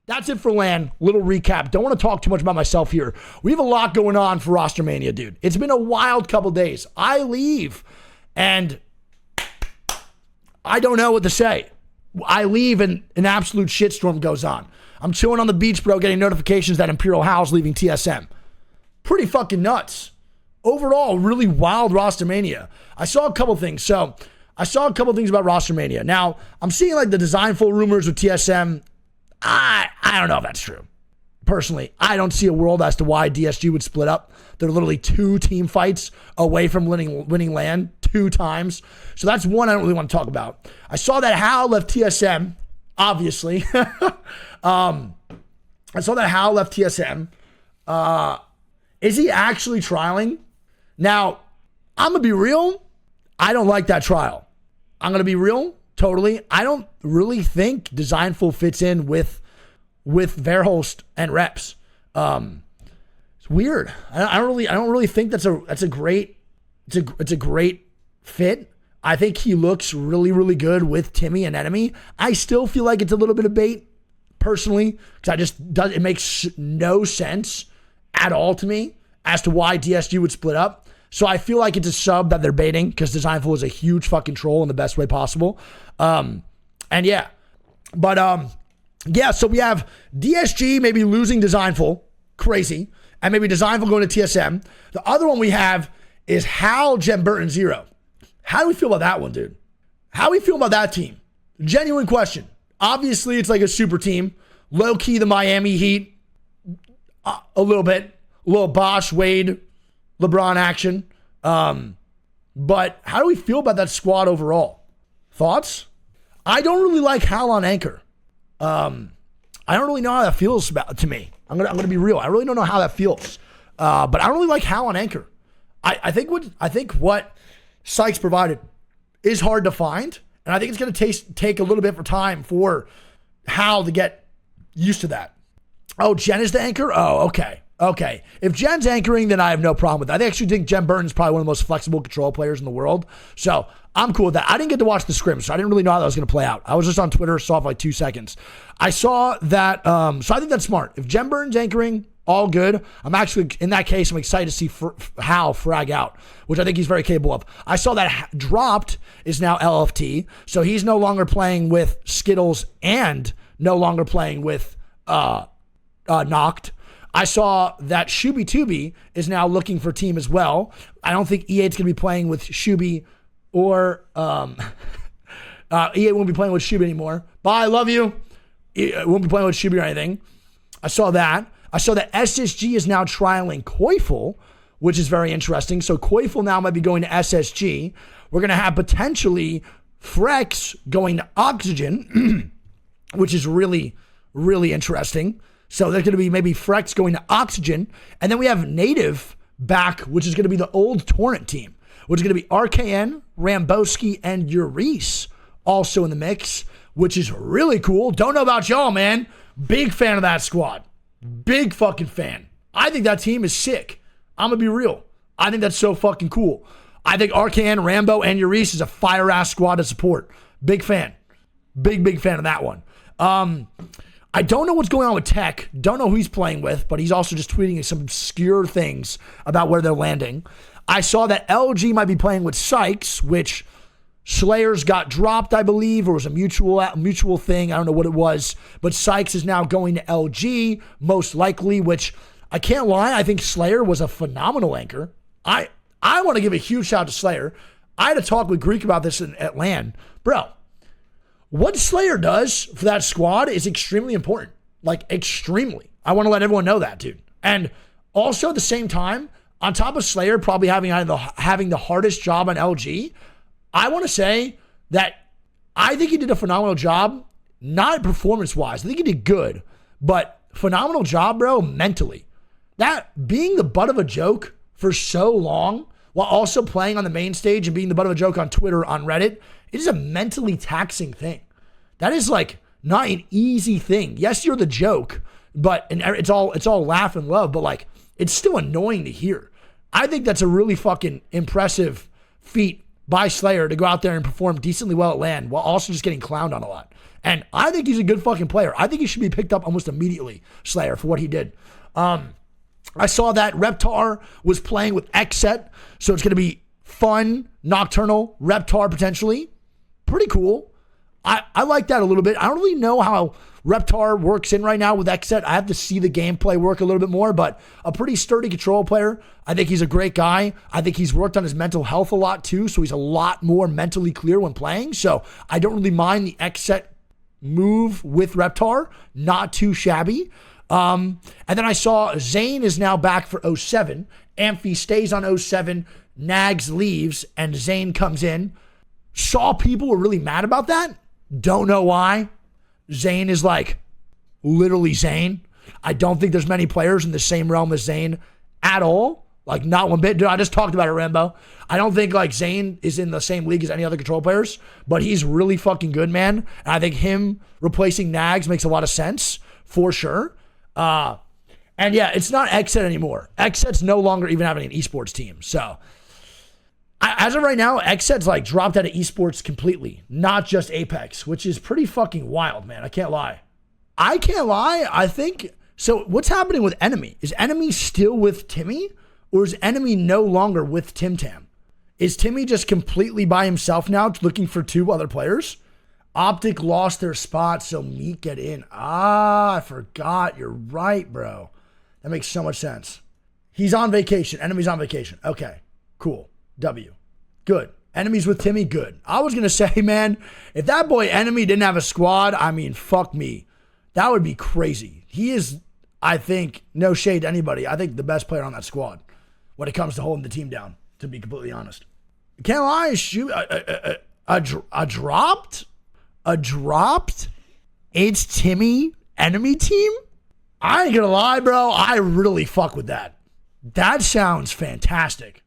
That's it for LAN. Little recap. Don't want to talk too much about myself here. We have a lot going on for Roster Mania, dude. It's been a wild couple days. I leave, and I don't know what to say. I leave, and an absolute shitstorm goes on. I'm chilling on the beach, bro, getting notifications that ImperialHal's leaving TSM. Pretty fucking nuts. Overall, really wild Roster Mania. I saw a couple things. I saw a couple things about Roster Mania. Now, I'm seeing like the Dezignful rumors with TSM. I don't know if that's true. Personally, I don't see a world as to why DSG would split up. They're literally 2 team fights away from winning LAN 2 times. So that's one I don't really want to talk about. I saw that Hal left TSM, obviously. I saw that Hal left TSM. Is he actually trialing? Now, I'm going to be real. I don't like that trial. I'm going to be real, totally. I don't really think Dezignful fits in with Verhulst and Reps. It's weird. I don't really think that's a great fit. I think he looks really, really good with Timmy and Enemy. I still feel like it's a little bit of bait, personally, because it makes no sense at all to me as to why DSG would split up. So I feel like it's a sub that they're baiting because Dezignful is a huge fucking troll in the best way possible. So we have DSG maybe losing Dezignful, crazy, and maybe Dezignful going to TSM. The other one we have is Hal Genburten 0. How do we feel about that one, dude? How do we feel about that team? Genuine question. Obviously, it's like a super team. Low-key, the Miami Heat. A little Bosch, Wade, LeBron action. But how do we feel about that squad overall? Thoughts? I don't really like Hal on anchor. I don't really know how that feels to me. I'm gonna be real. I really don't know how that feels. But I don't really like Hal on anchor. I think what Sykes provided is hard to find, and I think it's gonna take a little bit of time for Hal to get used to that. Oh, Jen is the anchor? Oh, okay. Okay. If Jen's anchoring, then I have no problem with that. I actually think Genburten's probably one of the most flexible control players in the world. So I'm cool with that. I didn't get to watch the scrim, so I didn't really know how that was going to play out. I was just on Twitter, saw it for like 2 seconds. I saw that, so I think that's smart. If Genburten's anchoring, all good. I'm actually, in that case, I'm excited to see Hal frag out, which I think he's very capable of. I saw that Dropped is now LFT, so he's no longer playing with Skittles and no longer playing with Knocked. I saw that Shuby is now looking for team as well. I don't think E8's going to be playing with Shuby or E8 won't be playing with Shuby anymore. Bye, love you. It won't be playing with Shuby or anything. I saw that. I saw that SSG is now trialing Koifel, which is very interesting. So Koifel now might be going to SSG. We're going to have potentially Frex going to Oxygen, which is really, really interesting. So there's going to be maybe Frex going to Oxygen. And then we have Native back, which is going to be the old Torrent team, which is going to be RKN, Ramboski, and Urice also in the mix, which is really cool. Don't know about y'all, man. Big fan of that squad. Big fucking fan. I think that team is sick. I'm going to be real. I think that's so fucking cool. I think RKN, Rambo, and Urice is a fire-ass squad to support. Big fan. Big fan of that one. I don't know what's going on with Tech. Don't know who he's playing with, but he's also just tweeting some obscure things about where they're landing. I saw that LG might be playing with Sykes, which Slayers got dropped, I believe, or was a mutual thing. I don't know what it was, but Sykes is now going to LG, most likely, which I can't lie. I think Slayer was a phenomenal anchor. I want to give a huge shout out to Slayer. I had a talk with Greek about this at LAN. Bro, what Slayer does for that squad is extremely important. Like, extremely. I want to let everyone know that, dude. And also at the same time, on top of Slayer probably having the hardest job on LG, I want to say that I think he did a phenomenal job, not performance-wise. I think he did good, but phenomenal job, bro, mentally. That being the butt of a joke for so long while also playing on the main stage and being the butt of a joke on Twitter, on Reddit, it is a mentally taxing thing. That is like not an easy thing. Yes, you're the joke, but and it's all laugh and love, but like it's still annoying to hear. I think that's a really fucking impressive feat by Slayer to go out there and perform decently well at LAN while also just getting clowned on a lot. And I think he's a good fucking player. I think he should be picked up almost immediately, Slayer, for what he did. I saw that Reptar was playing with Xset, so it's going to be fun, Nocturnal, Reptar potentially. Pretty cool. I like that a little bit. I don't really know how Reptar works in right now with Xset. I have to see the gameplay work a little bit more, but a pretty sturdy control player. I think he's a great guy. I think he's worked on his mental health a lot too, so he's a lot more mentally clear when playing. So I don't really mind the Xset move with Reptar. Not too shabby. And then I saw Zane is now back for 07. Amphi stays on 07. Nags leaves, and Zane comes in. Saw people were really mad about that. Don't know why. Zane is like literally Zane. I don't think there's many players in the same realm as Zane at all. Like not one bit. Dude, I just talked about it, Rambo. I don't think like Zane is in the same league as any other control players, but he's really fucking good, man. And I think him replacing Nags makes a lot of sense for sure. And yeah, it's not Xset anymore. Xset's no longer even having an esports team. So as of right now, Xset's like dropped out of esports completely, not just Apex, which is pretty fucking wild, man. I can't lie. I think, so what's happening with Enemy? Is Enemy still with Timmy, or is Enemy no longer with Tim Tam? Is Timmy just completely by himself now looking for two other players? Optic lost their spot, so Meek get in. I forgot. You're right, bro. That makes so much sense. He's on vacation. Enemy's on vacation. Okay, cool. W. Good. Enemies with Timmy, good. I was going to say, man, if that boy Enemy didn't have a squad, I mean, fuck me. That would be crazy. He is, I think, no shade to anybody, I think the best player on that squad when it comes to holding the team down, to be completely honest. Can't lie, a dropped? It's Timmy Enemy team? I ain't going to lie, bro. I really fuck with that. That sounds fantastic.